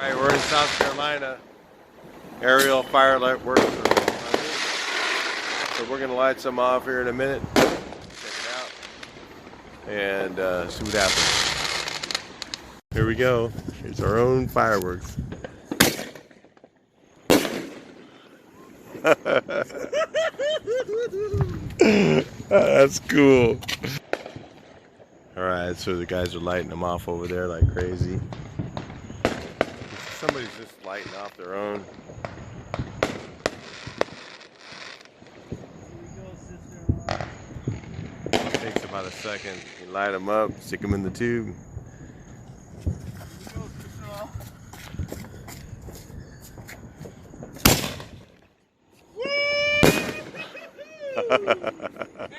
Alright, we're in South Carolina. Aerial firelight works. So we're going to light some off here in a minute. Check it out. And see what happens. Here we go. Here's our own fireworks. That's cool. Alright, so the guys are lighting them off over there like crazy. Somebody's just lighting off their own. Takes about a second. You light them up, stick them in the tube.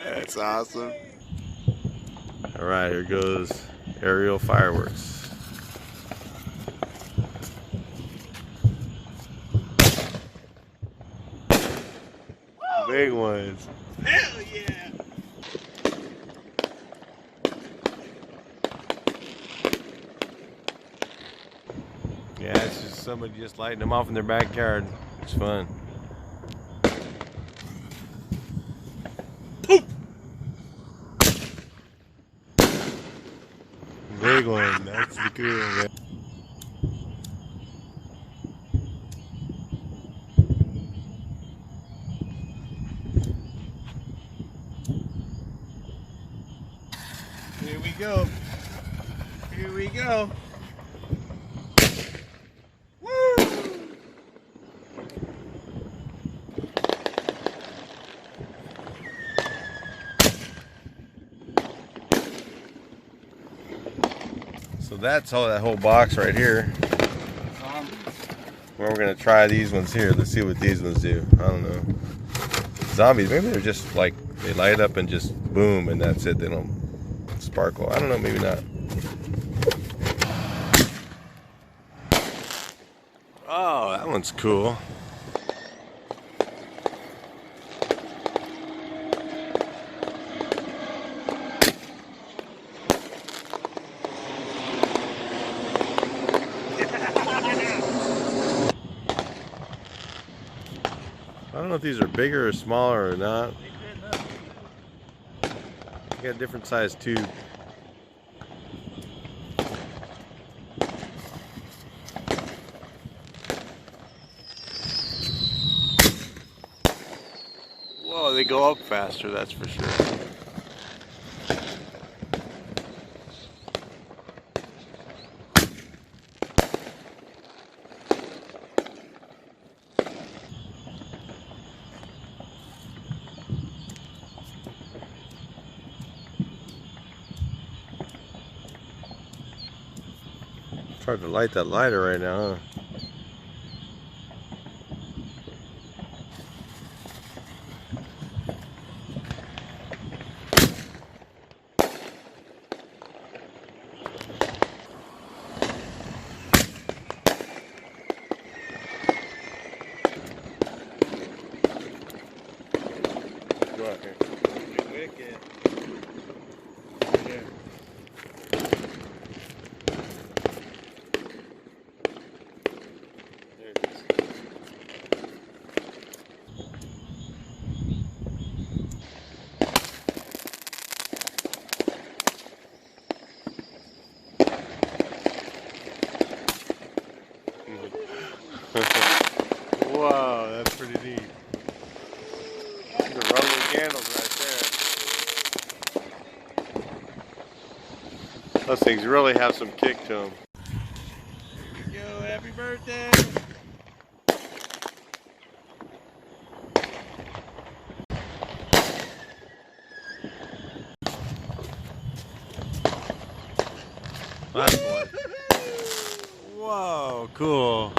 That's awesome. Alright, here goes aerial fireworks. Big ones. Hell yeah! Yeah, it's just somebody just lighting them off in their backyard. It's fun. Big one. That's the cool one, man. Here we go. Here we go. Woo! So that's all that whole box right here. Well, we're gonna try these ones here. Let's see what these ones do. I don't know. Zombies, maybe they're just like, they light up and just boom and that's it. They don't sparkle. I don't know, maybe not. Oh, that one's cool. I don't know if these are bigger or smaller or not. You got a different size tube. Whoa, they go up faster, that's for sure. It's hard to light that lighter right now, huh? Go out here. Wicked. Yeah. There it is. Wow, that's pretty neat. The rumbling candles right there. Those things really have some kick to them. Here we go, happy birthday! Last one. Whoa, cool.